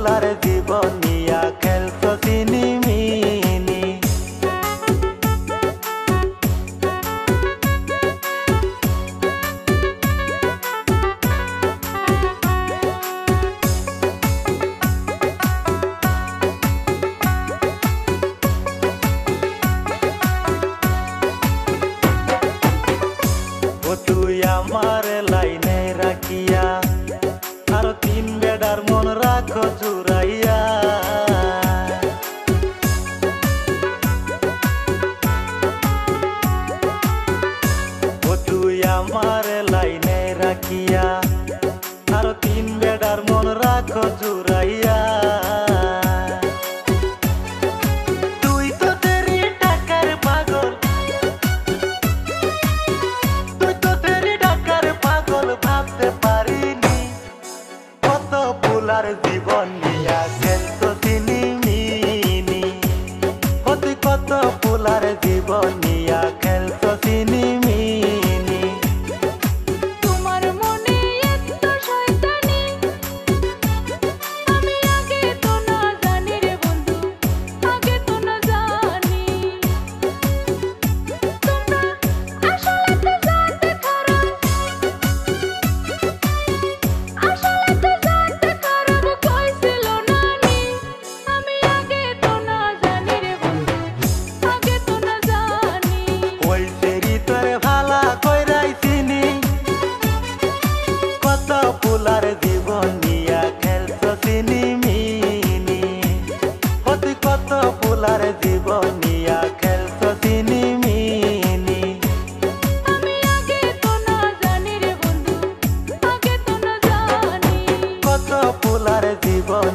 Fuller জীবন নিয়া খেলছো চিনিমিনি। ও তুই আমার লাইনে রাখিয়া আরো তিন বেডার মন রাখো জুড়াইয়া। ও তুই আমার লাইনে রাখিয়া আরো তিন বেডার মন রাখো জুড়াইয়া। তুই তো তেরি টাকার পাগল, তুই তো তেরি টাকার পাগল, ভাবতে পারিনি কত ফুলার জীবন নিয়া খেলছো চিনিমিনি। ও তুই কত ফুলার জীবন নিয়া খেলছো চিনিমিনি। তোমার মনে এত শয়তানি আমি আগে তো না জানি রে বন্ধু, আগে তো না জানি। তোমরা আসলে তো জানতে খারাপ, আসলে তো জানতে খারাপ কইছিল নানি। আমি আগে তো না জানি রে বন্ধু, আগে তো না জানি। ওই তেরি তোরে ভালা কইরাই চিনি, কত ফুলার জীবন নিয়া খেলছো চিনিমিনি। ও তুই কত ফুলার জীবন নিয়া খেলছো চিনিমিনি। আমি আগে তো না জানি রে বন্ধু, আগে তো না জানি। কত ফুলার জীবন